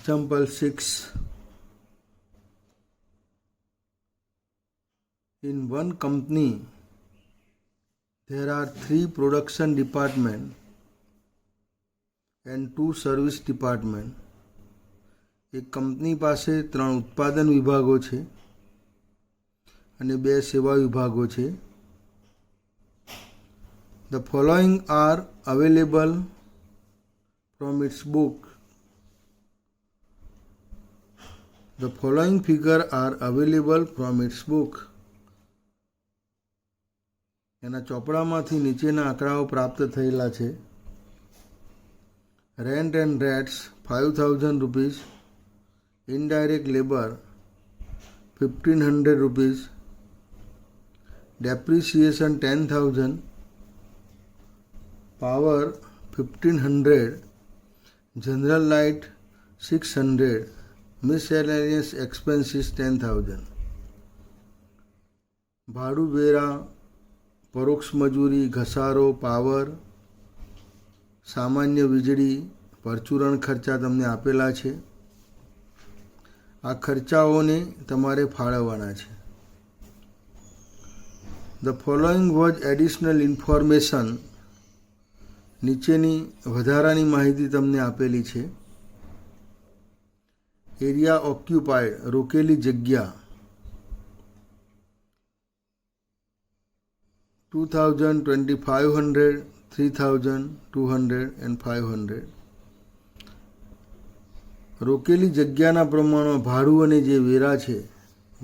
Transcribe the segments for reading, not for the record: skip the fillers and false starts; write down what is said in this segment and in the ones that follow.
Example 6. In one company, there are 3 production departments and 2 service departments. એક company પાસે 3 ઉત્પાદન વિભાગો છે અને 2 સેવા વિભાગો છે. The following are available from its book. The following figures are available from its book. એના ચોપડામાંથી નીચેના આંકડાઓ પ્રાપ્ત થયેલા છે. Rent and rates 5,000 rupees, indirect labor 1,500 rupees, depreciation 10,000, power 1,500, general light 600, miscellaneous expenses 10,000. ભાડું વેરા, પરોક્ષ મજૂરી, ઘસારો, પાવર, સામાન્ય વીજળી, પરચુરણ ખર્ચા તમને આપેલા છે. આ ખર્ચાઓને તમારે ફાળવવાના છે. The following was additional information. નીચેની વધારાની માહિતી તમને આપેલી છે. એરિયા ઓક્યુપાઈડ, રોકેલી જગ્યા 2,000, 2,500, 3,000, 200 and 500. રોકેલી જગ્યાના પ્રમાણમાં ભાડું અને જે વેરા છે,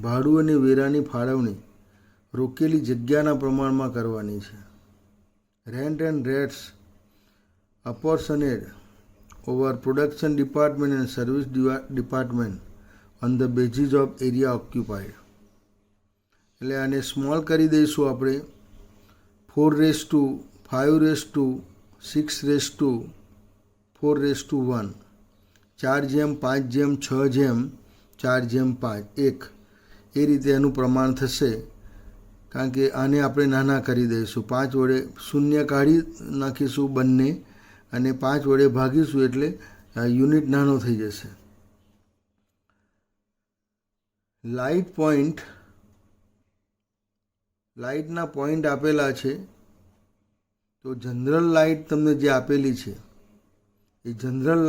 ભાડું અને વેરાની ફાળવણી રોકેલી જગ્યાના પ્રમાણમાં કરવાની છે. Rent and rates apportioned over production department and service department on the basis of area occupied. એટલે આને સ્મોલ કરી દઈશું આપણે. 4:5:6:4:1, 4:5:6:4:5 1 એ રીતે એનું પ્રમાણ થશે. કારણ કે આને આપણે નાના કરી દઈશું. 5 વડે શૂન્ય કાઢી નાખીશું બંને અને 5 વડે ભાગીશું એટલે યુનિટ નાનો થઈ જશે. લાઇટ પોઈન્ટ, લાઇટના પોઈન્ટ આપેલા છે. તો જનરલ લાઇટ તમને જે આપેલી છે એ જનરલ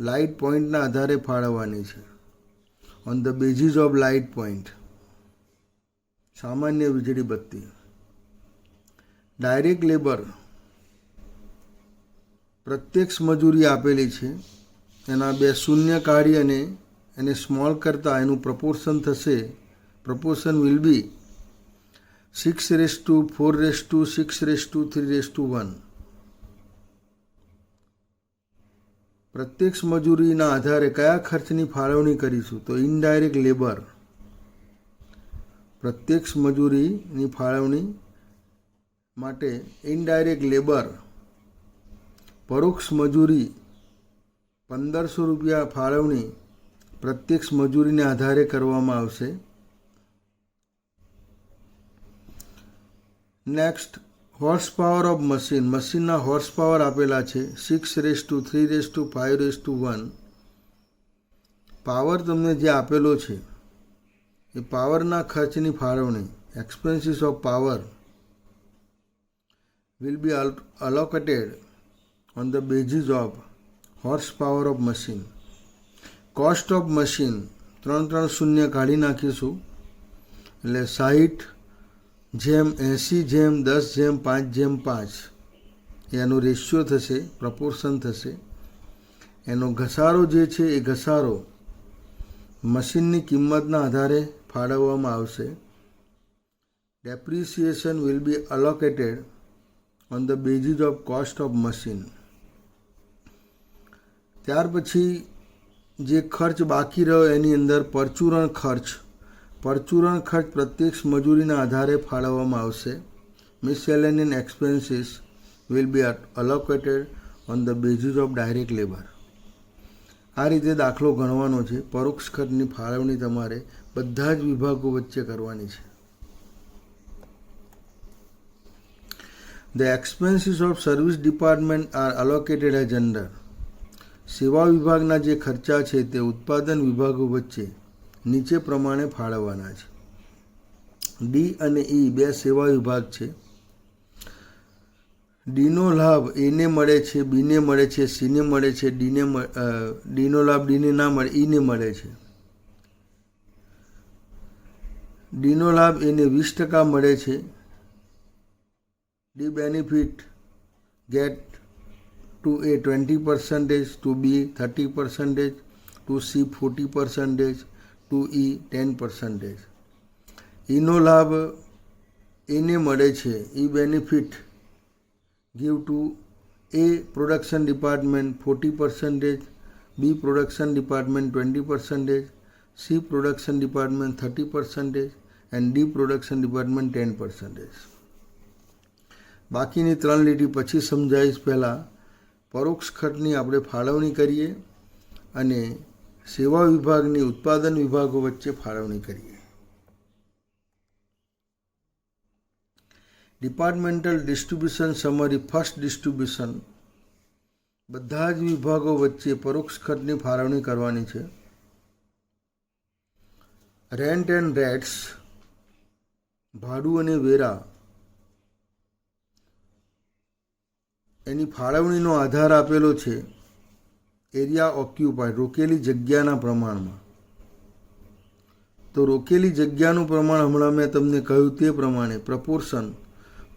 લાઇટ પોઈન્ટના આધારે ફાળવવાની છે. On the basis of light point. સામાન્ય વીજળી બત્તી. ડાયરેક્ટ લેબર, પ્રત્યક્ષ મજૂરી આપેલી છે. એના 2 શૂન્ય કાઢી અને એને સ્મોલ કરતાં એનું પ્રપોર્શન થશે. Proportion will be 6:4:6:3:1. પ્રત્યક્ષ મજૂરીના આધારે કયા ખર્ચની ફાળવણી કરીશું? તો ઇનડાયરેક્ટ લેબર. પ્રત્યક્ષ મજૂરીની ફાળવણી માટે ઇનડાયરેક્ટ લેબર, પરોક્ષ મજૂરી 1,500 રૂપિયા ફાળવણી પ્રત્યક્ષ મજૂરીને આધારે કરવામાં આવશે. Next, horse power of machine. મશીનના હોર્સ પાવર આપેલા છે 6:3:5:1. પાવર તમને જે આપેલો છે એ પાવરના ખર્ચની ફાળવણી, expenses of power will be allocated on the basis of horsepower of machine. Cost of machine 3 શૂન્ય કાઢી નાખીશું એટલે 60:80:10:5:5 એનો રેશિયો થશે, પ્રપોર્શન થશે. એનો ઘસારો જે છે એ ઘસારો મશીનની કિંમતના આધારે ફાળવવામાં આવશે. Depreciation will be allocated on the basis of cost of machine. ત્યાર પછી જે ખર્ચ બાકી રહ્યો એની અંદર પરચુરણ ખર્ચ. પરચુરણ ખર્ચ પ્રત્યક્ષ મજૂરીના આધારે ફાળવવામાં આવશે. Miscellaneous expenses will be allocated on the basis of direct labour. આ રીતે દાખલો ગણવાનો છે. પરોક્ષ ખર્ચની ફાળવણી તમારે બધા જ વિભાગો વચ્ચે કરવાની છે. The expenses of service department are allocated as under સેવા વિભાગના જે ખર્ચા છે તે ઉત્પાદન વિભાગો વચ્ચે નીચે પ્રમાણે ફાળવવાના છે. ડી અને ઈ બે સેવા વિભાગ છે. ડીનો લાભ એને મળે છે, બીને મળે છે, સીને મળે છે, ડીનો લાભ ડીને ના મળે, ઈને મળે છે. ડીનો લાભ એને 20% મળે છે. D benefit get to A 20%, to B 30%, to C 40%, to E 10%. ઈનો લાભ એને મળે છે. ઈ benefit give to A production department 40%, B production department 20%, C production department 30%, and D production department 10%. બાકીની 3 લીટી પછી સમજાવીશ. પહેલાં પરોક્ષ ખર્ચની આપણે ફાળવણી કરીએ અને સેવા વિભાગની ઉત્પાદન વિભાગો વચ્ચે ફાળવણી કરીએ. Departmental distribution summary. First distribution, બધા જ વિભાગો વચ્ચે પરોક્ષ ખર્ચની ફાળવણી કરવાની છે. રેન્ટ એન્ડ રેટ્સ, ભાડું અને વેરા, એની ફાળવણીનો આધાર આપેલો છે એરિયા ઓક્યુપાઈડ, રોકેલી જગ્યાના પ્રમાણમાં. તો રોકેલી જગ્યાનું પ્રમાણ હમણાં મેં તમને કહ્યું તે પ્રમાણે પ્રપોર્શન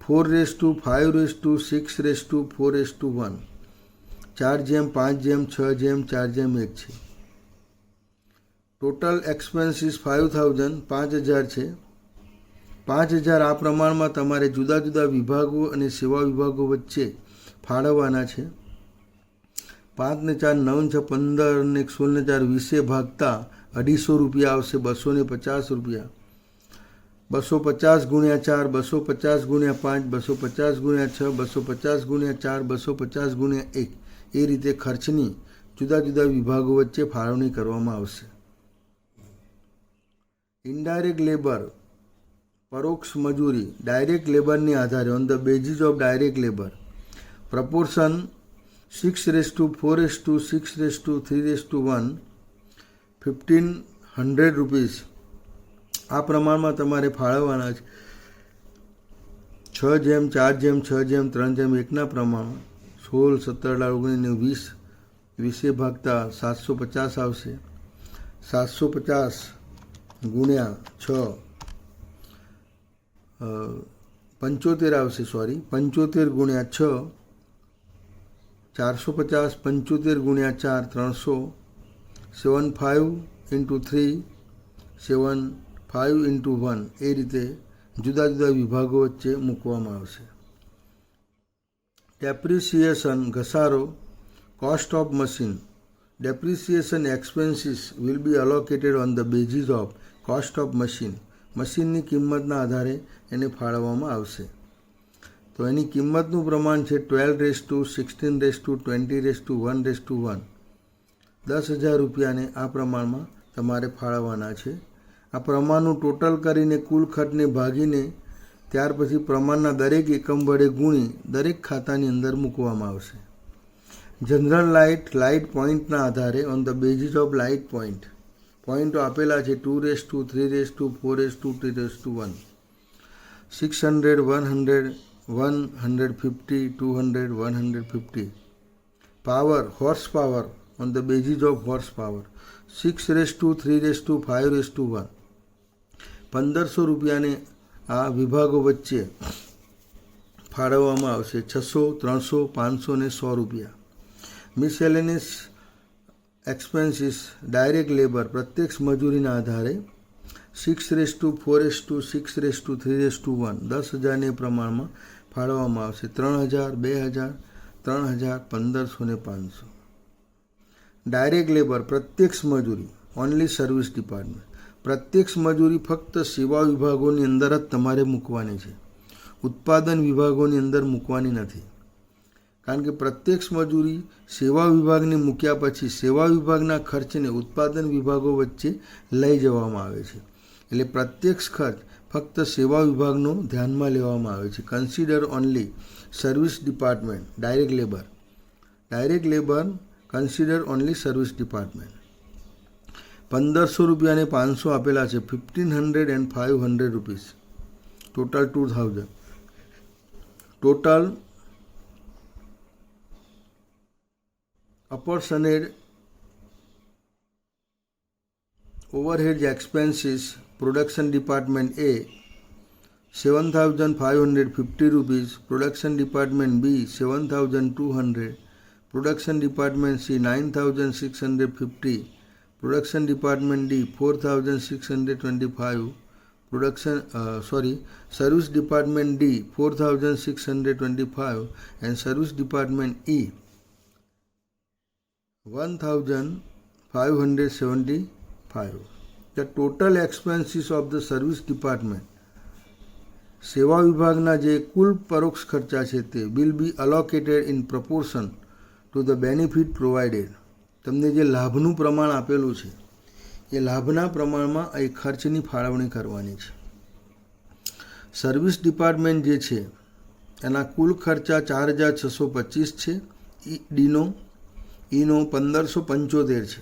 4:5:6:4:1, 4:5:6:4:1 છે. ટોટલ એક્સપેન્સીસ 5,000, 5,000 છે. 5,000 આ પ્રમાણમાં તમારે જુદા જુદા વિભાગો અને સેવા વિભાગો વચ્ચે ફાળવવાના છે. 5 ને 4 9 છે 15 ને 16 ને 4 20 ભાગતા 250 રૂપિયા આવશે. 250 રૂપિયા. 250 ગુણ્યા 4, 250 ગુણ્યા 5, 250 ગુણ્યા 6, 250 ગુણ્યા 4, 250 ગુણ્યા 1, એ રીતે ખર્ચની જુદા જુદા વિભાગો વચ્ચે ફાળવણી કરવામાં આવશે. ઇનડાયરેક્ટ લેબર, પરોક્ષ મજૂરી, ડાયરેક્ટ લેબરની આધારે on the basis of direct labour. Proportion 6:4:6:3:1, 1,500 rupees. આ પ્રમાણમાં તમારે ફાળવવાના છે. 6:4:6:3:1 પ્રમાણમાં 16, 17, 18, 20, 20 ભાગતા 750 આવશે. 750 ગુણ્યા 6 75 આવશે. 75 ગુણ્યા 6 450, 75 ગુણ્યા 4 300, 75 into 3 75 into 1, એ રીતે જુદા જુદા વિભાગો વચ્ચે મૂકવામાં આવશે. ડેપ્રિસિએશન, ઘસારો, cost of machine. Depreciation expenses will be allocated on the basis of cost of machine. મશીનની કિંમતના આધારે એને ફાળવવામાં આવશે. તો એની કિંમતનું પ્રમાણ છે 12:16:20:1:1. 10,000 રૂપિયાને આ પ્રમાણમાં તમારે ફાળવવાના છે. આ પ્રમાણનું ટોટલ કરીને કુલ ખર્ચને ભાગીને ત્યાર પછી પ્રમાણના દરેક એકમ વડે ગુણી દરેક ખાતાની અંદર મૂકવામાં આવશે. જનરલ લાઇટ પોઈન્ટના આધારે on the basis of light પોઈન્ટો આપેલા છે 2:3:4:2:1, 600, 100, 150, 200, 150. Power, horse power on the basis of horse power 6:3:5:1. 1,500 રૂપિયાને આ વિભાગો વચ્ચે ફાળવવામાં આવશે. 600, 300, 500 ને 100 રૂપિયા. મિસેલેનિયસ એક્સપેન્સીસ, ડાયરેક્ટ લેબર, પ્રત્યક્ષ મજૂરીના આધારે 6:4:6:3:1, 10,000ને પ્રમાણમાં ફાળવવામાં આવશે. 3,000, 2,000, 3,000, 1,500 ને 500. ડાયરેક્ટ લેબર, પ્રત્યક્ષ મજૂરી, ઓનલી સર્વિસ ડિપાર્ટમેન્ટ. પ્રત્યક્ષ મજૂરી ફક્ત સેવા વિભાગોની અંદર જ તમારે મૂકવાની છે, ઉત્પાદન વિભાગોની અંદર મૂકવાની નથી. કારણ કે પ્રત્યક્ષ મજૂરી સેવા વિભાગને મૂક્યા પછી સેવા વિભાગના ખર્ચને ઉત્પાદન વિભાગો વચ્ચે લઈ જવામાં આવે છે. એટલે પ્રત્યક્ષ ખર્ચ ફક્ત સેવા વિભાગનો ધ્યાનમાં લેવામાં આવે છે. Consider only service department. Direct labour consider only service department. 1500 રૂપિયા અને 500 આપેલા છે. 1500 and 500 rupees, total 2000. Total apportioned overhead expenses production department A 7,550 rupees, production department B 7,200, production department C 9,650, production department D 4,625, service department D 4,625 and service department E 1,575. The total expenses of the service department, સેવા વિભાગના જે કુલ પરોક્ષ ખર્ચા છે તે will be allocated in proportion to the benefit provided. તમને જે લાભનું પ્રમાણ આપેલું છે એ લાભના પ્રમાણમાં એ ખર્ચની ફાળવણી કરવાની છે. સર્વિસ ડિપાર્ટમેન્ટ જે છે એના કુલ ખર્ચા 4,625 છે. ડીનો 1575 છે.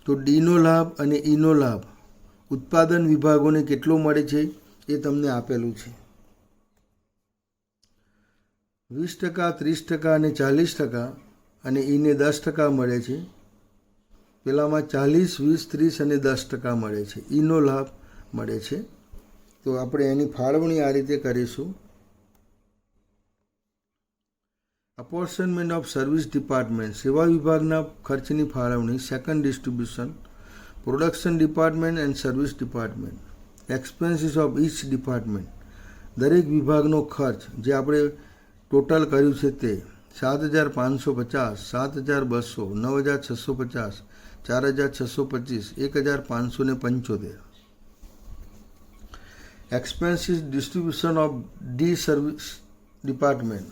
તો ડીનો લાભ અને ઈનો લાભ ઉત્પાદન વિભાગોને કેટલો મળે છે એ તમને આપેલું છે. 20%, 30% અને 40%, અને ઈને 10% મળે છે. પેલામાં 40, 20, 30 અને 10% મળે છે. ઈનો લાભ મળે છે. તો આપણે એની ફાળવણી આ રીતે કરીશું. અપોર્શનમેન્ટ ઓફ સર્વિસ ડિપાર્ટમેન્ટ, સેવા વિભાગના ખર્ચની ફાળવણી. Second distribution, production department and service department. Expenses of each department, દરેક વિભાગનો ખર્ચ જે આપણે ટોટલ કર્યું છે તે 7,550, 7,200, 9,650, 4,625, 1,575. Expenses distribution of D service department,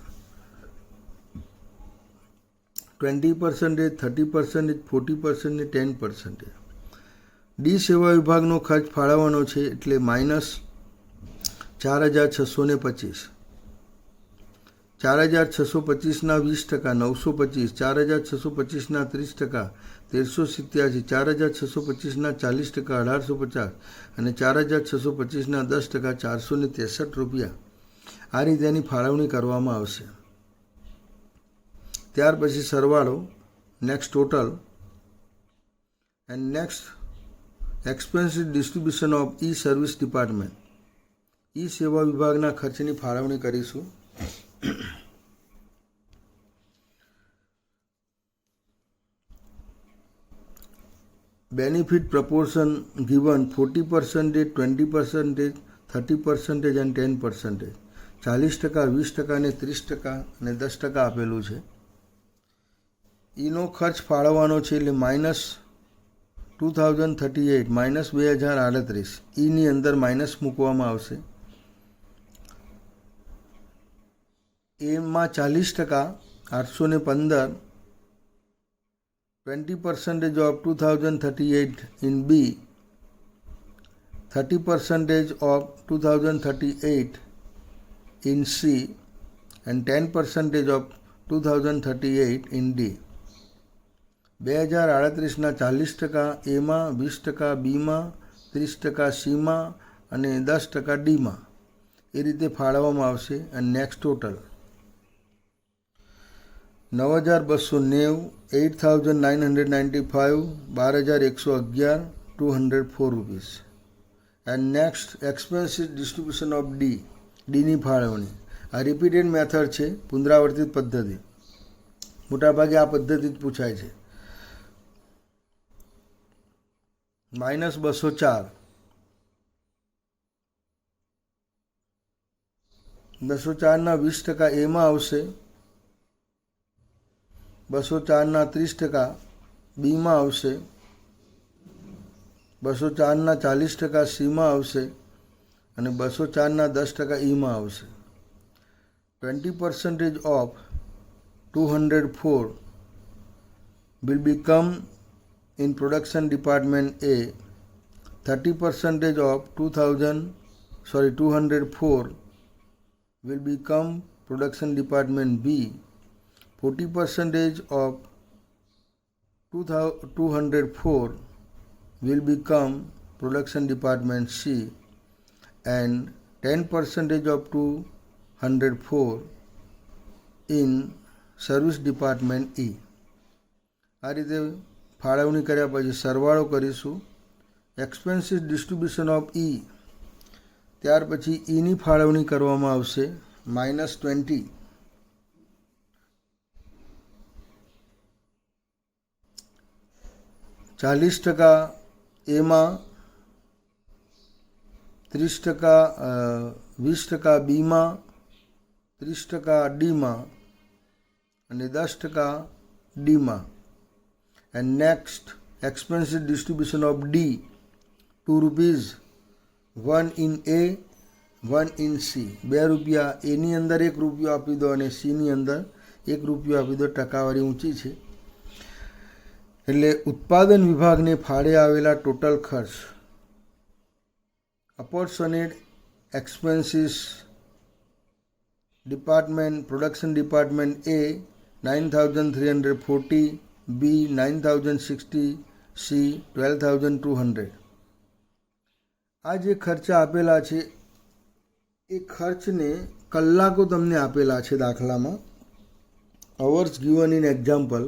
20%, 30%, 40%, 10%. D સેવા વિભાગનો ખર્ચ ફાળવવાનો છે એટલે -4,625. 4,625ના 20%, 925. 4,625ના 30%, 1,387. 4,625ના 40%, 1,850 અને 4,625ના 10%, 463 રૂપિયા. આ રીતે એની ફાળવણી કરવામાં આવશે. ત્યાર પછી સરવાળો, next total and next expenses distribution of E service department. E સેવા વિભાગના ખર્ચની ફાળવણી કરીશું. Benefit proportion given 40%, 20%, 30% and 10%. 40%, 20% અને 30% અને 10% આપેલું છે. ઈનો ખર્ચ ફાળવવાનો છે એટલે -2,038, -2,038. ઈની અંદર માઇનસ મૂકવામાં આવશે. એમાં 40%, 815, 20% of 2,038 in B, 30% of 2,038 in C and 10% of 2,038 in D. 2,038ના 40%, એમાં 20%, બીમાં 30%, સીમાં અને 10% ડીમાં. એ રીતે ફાળવવામાં આવશે. અને next total 9,290, 8,995, 12,111, 204 rupees. And next expenses distribution of D, ડીની ફાળવણી. આ રિપીટેડ મેથડ છે, પુનરાવર્તિત પદ્ધતિ. મોટાભાગે આ પદ્ધતિ જ પૂછાય છે. -204, 204ના 20% એમાં આવશે. 204ના 30% બીમાં આવશે. 204ના 40% સીમાં આવશે અને 204ના 10% ઈમાં આવશે. 20% of 204 will become in production department A. 30% of 204 will become production department B. 40% of 204 will become production department C and 10% of 204 in service department E. આ રીતે ફાળવણી કર્યા પછી સરવાળો કરીશું. એક્સપેન્સીસ ડિસ્ટ્રીબ્યુશન ઓફ ઈ, ત્યાર પછી ઈની ફાળવણી કરવામાં આવશે -20. 40% એમાં, 30% 20% બીમાં, 30% ડીમાં અને 10% ડીમાં. And next expenses distribution of D, 2 rupees, 1 in A, 1 in C. 2 રૂપિયા એની અંદર 1 રૂપિયો આપી દો અને સીની અંદર 1 રૂપિયો આપી દો. ટકાવારી ઊંચી છે એટલે ઉત્પાદન વિભાગને ફાળે આવેલા ટોટલ ખર્ચ apportioned expenses department, production department A 9340, B 9060, C 12200. આ જે ખર્ચા આપેલા છે એ ખર્ચને કલાકો તમને આપેલા છે દાખલામાં. Hours given in example.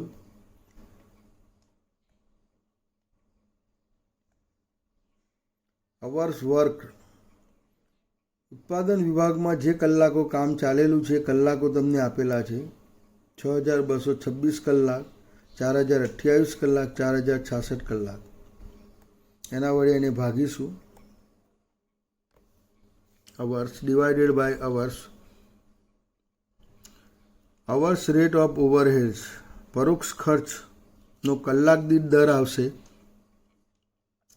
Hours work, ઉત્પાદન વિભાગમાં જે કલાકો કામ ચાલેલું છે કલાકો તમને આપેલા છે. 6226 કલાક, 4028 કલાક, 4066 કલાક. એના વડે એને ભાગીશું. Hours divided by hours. Hours rate of overheads, પરોક્ષ ખર્ચનો કલાક દીઠ દર આવશે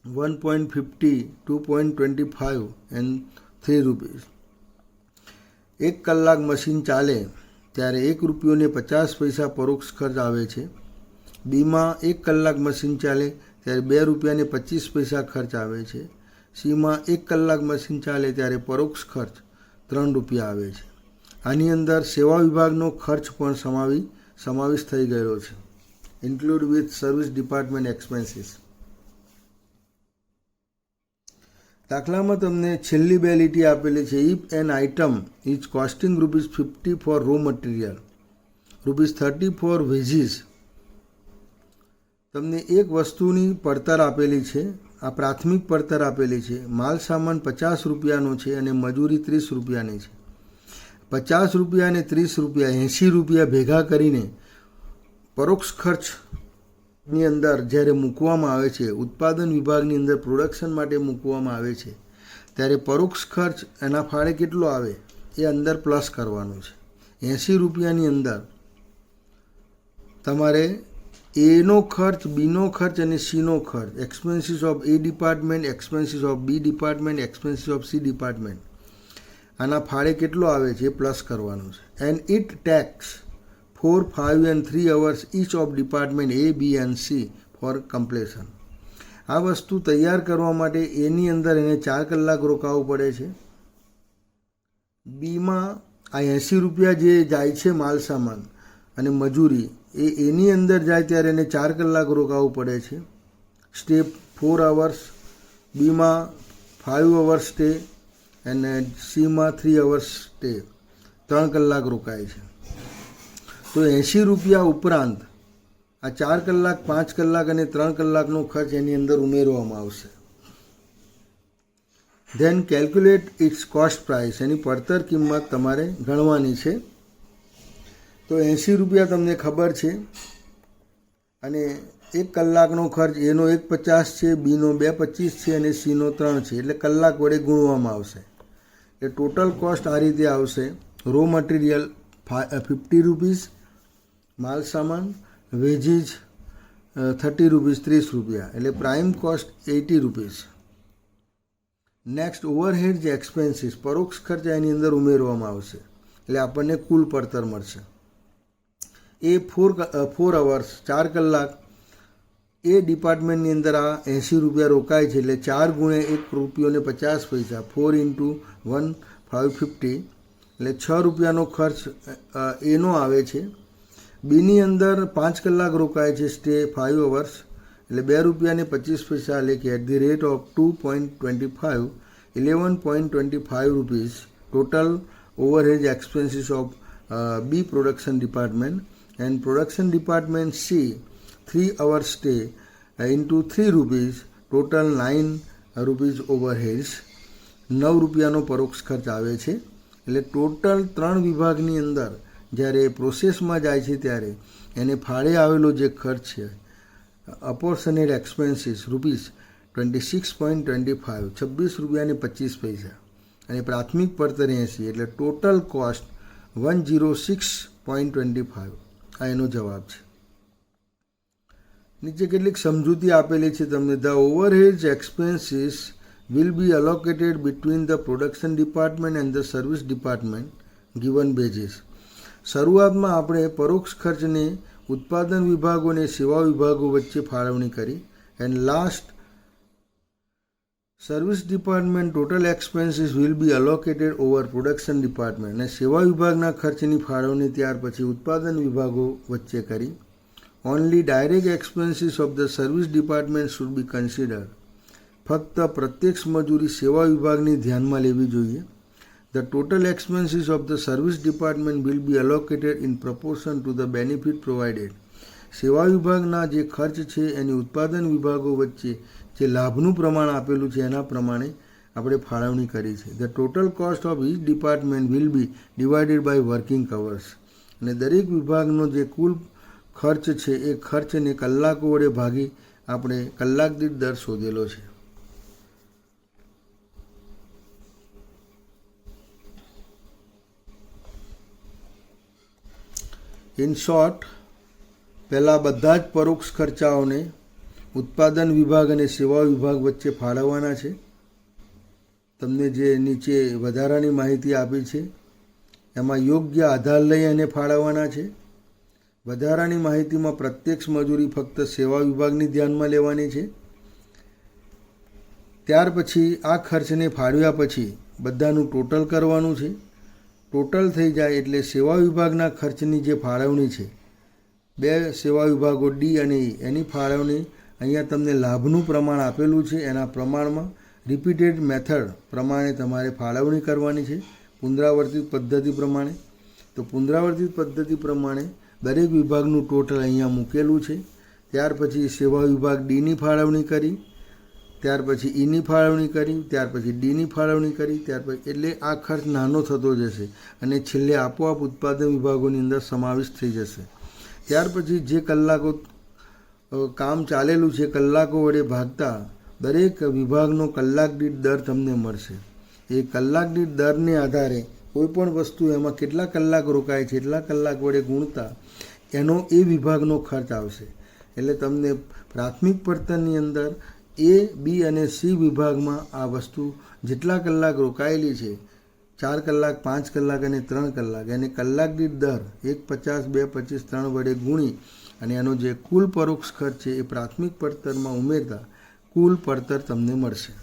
1.50, 2.25 and 3 rupees. 1 કલાક મશીન ચાલે ત્યારે 1 રૂપિયો ને 50 પૈસા પરોક્ષ ખર્ચ આવે છે. બીમાં 1 કલાક મશીન ચાલે ત્યારે 2 રૂપિયા ને 25 પૈસા ખર્ચ આવે છે. સીમાં 1 કલાક મશીન ચાલે ત્યારે પરોક્ષ ખર્ચ 3 રૂપિયા આવે છે. આની અંદર સેવા વિભાગનો ખર્ચ પણ સમાવેશ થઈ ગયો છે. Include with service department expenses. દાખલામાં તમને છેલ્લી 2 લીટી આપેલી છે. If an item is costing ₹50 for raw material, ₹30 for wages. તમને એક વસ્તુની પડતર આપેલી છે. આ પ્રાથમિક પડતર આપેલી છે. માલ સામાન 50 રૂપિયાનો છે અને મજૂરી 30 રૂપિયાની છે. 50 રૂપિયા અને 30 રૂપિયા 80 રૂપિયા ભેગા કરીને પરોક્ષ ખર્ચની અંદર જ્યારે મૂકવામાં આવે છે, ઉત્પાદન વિભાગની અંદર પ્રોડક્શન માટે મૂકવામાં આવે છે, ત્યારે પરોક્ષ ખર્ચ એના ફાળે કેટલો આવે એ અંદર પ્લસ કરવાનો છે. 80 રૂપિયાની અંદર તમારે એનો ખર્ચ, બીનો ખર્ચ અને સીનો ખર્ચ, expenses of A department, expenses of B department, expenses of C department, આના ફાળે કેટલો આવે છે એ પ્લસ કરવાનું છે. And it takes 4, 5 and 3 hours each of department A, B and C for completion. આ વસ્તુ તૈયાર કરવા માટે એની અંદર એને 4 કલાક રોકાવવું પડે છે. બીમાં આ 80 રૂપિયા જે જાય છે માલ સામાન અને મજૂરી એની અંદર જાય ત્યારે એને 4 કલાક રોકાવવું પડે છે. સ્ટે 4 hours, બીમાં 5 hours સ્ટે અને સીમાં 3 hours સ્ટે, 3 કલાક રોકાય છે. તો 80 રૂપિયા ઉપરાંત આ 4 કલાક, 5 કલાક અને 3 કલાકનો ખર્ચ એની અંદર ઉમેરવામાં આવશે. Then calculate its cost price, એની પડતર કિંમત તમારે ગણવાની છે. તો 80 રૂપિયા તમને ખબર છે અને 1 કલાકનો ખર્ચ એનો 1.50 છે, બીનો 2.25 છે અને સીનો 3 છે, એટલે કલાક વડે ગુણવામાં આવશે. એટલે ટોટલ કોસ્ટ આ રીતે આવશે. રો મટીરિયલ 50 રૂપીસ, માલ સામાન, વેજીસ 30 રૂપીસ, 30 રૂપિયા, એટલે prime cost 80 rupees. Next overhead જે એક્સપેન્સીસ, પરોક્ષ ખર્ચ એની અંદર ઉમેરવામાં આવશે એટલે આપણને કુલ પડતર મળશે. એ 4 hours, 4 કલાક એ ડિપાર્ટમેન્ટની અંદર આ 80 રૂપિયા રોકાય છે એટલે 4 ગુણ્યા 1 રૂપિયો ને 50 પૈસા, 4 × 1, 550, એટલે 6 રૂપિયાનો ખર્ચ એનો આવે છે. બીની અંદર 5 કલાક રોકાય છે, સ્ટે 5 અવર્સ, એટલે 2 રૂપિયા ને 25 પૈસા લેખે at the rate of 2.25 11.25 rupees total overhead expenses of B production department, and production department C 3 hour stay into 3 rupees total 9 rupees overheads, 9 રૂપિયાનો પરોક્ષ ખર્ચ આવે છે. એટલે ટોટલ 3 વિભાગની અંદર જ્યારે પ્રોસેસમાં જાય છે ત્યારે એને ફાળે આવેલો જે ખર્ચ છે અપોર્શનેડ એક્સપેન્સીસ રૂપીસ 26.25 26 રૂપિયા ને 25 પૈસા અને પ્રાથમિક પડતર 80, એટલે ટોટલ કોસ્ટ 106.25. આ એનો જવાબ છે. નીચે કેટલીક સમજૂતી આપેલી છે તમને. The overhead expenses will be allocated between the production department and the service department given basis. શરૂઆતમાં આપણે પરોક્ષ ખર્ચને ઉત્પાદન વિભાગો અને સેવા વિભાગો વચ્ચે ફાળવણી કરી. And last service department total expenses will be allocated over production department, અને સેવા વિભાગના ખર્ચની ફાળવણી ત્યાર પછી ઉત્પાદન વિભાગો વચ્ચે કરી. Only direct expenses of the service department should be considered. ફક્ત પ્રત્યક્ષ મજૂરી સેવા વિભાગની ધ્યાનમાં લેવી જોઈએ. The total expenses of the service department will be allocated in proportion to the benefit provided. સેવા વિભાગના જે ખર્ચ છે એની ઉત્પાદન વિભાગો વચ્ચે જે લાભનું પ્રમાણ આપેલું છે એના પ્રમાણે આપણે ફાળવણી કરી છે. The total cost of each department will be divided by working covers. અને દરેક વિભાગનો જે કુલ ખર્ચ છે એ ખર્ચને કલાકો વડે ભાગી આપણે કલાક દીઠ દર શોધેલો છે. ઇન શોર્ટ, પહેલાં બધા જ પરોક્ષ ખર્ચાઓને ઉત્પાદન વિભાગ અને સેવા વિભાગ વચ્ચે ફાળવવાના છે. તમને જે નીચે વધારાની માહિતી આપી છે એમાં યોગ્ય આધાર લઈ અને ફાળવવાના છે. વધારાની માહિતીમાં પ્રત્યક્ષ મજૂરી ફક્ત સેવા વિભાગની ધ્યાનમાં લેવાની છે. ત્યાર પછી આ ખર્ચને ફાળવ્યા પછી બધાનું ટોટલ કરવાનું છે. ટોટલ થઈ જાય એટલે સેવા વિભાગના ખર્ચની જે ફાળવણી છે, 2 સેવા વિભાગો ડી અને ઈ, એની ફાળવણી અહીંયા તમને લાભનું પ્રમાણ આપેલું છે એના પ્રમાણમાં રિપીટેડ મેથડ પ્રમાણે તમારે ફાળવણી કરવાની છે, પુનરાવર્તિત પદ્ધતિ પ્રમાણે. તો પુનરાવર્તિત પદ્ધતિ પ્રમાણે દરેક વિભાગનું ટોટલ અહીંયા મૂકેલું છે. ત્યાર પછી સેવા વિભાગ ડીની ફાળવણી કરી, ત્યાર પછી ઈની ફાળવણી કરી, ત્યાર પછી ડીની ફાળવણી કરી, ત્યાર પછી એટલે આ ખર્ચ નાનો થતો જશે અને છેલ્લે આપોઆપ ઉત્પાદન વિભાગોની અંદર સમાવેશ થઈ જશે. ત્યાર પછી જે કલાકો કામ ચાલેલું છે કલાકો વડે ભાગતા દરેક વિભાગનો કલાક દીઠ દર તમને મળશે. એ કલાક દીઠ દરને આધારે કોઈપણ વસ્તુ એમાં કેટલા કલાક રોકાય છે એટલા કલાક વડે ગુણતા એનો એ વિભાગનો ખર્ચ આવશે. એટલે તમને પ્રાથમિક પડતરની અંદર એ, બી અને સી વિભાગમાં આ વસ્તુ જેટલા કલાક રોકાયેલી છે 4 કલાક, 5 કલાક અને 3 કલાક એને કલાક દીઠ દર 1.50, 2.25, 3 વડે ગુણી અને એનો જે કુલ પરોક્ષ ખર્ચ છે એ પ્રાથમિક પડતરમાં ઉમેરતા કુલ પડતર તમને મળશે.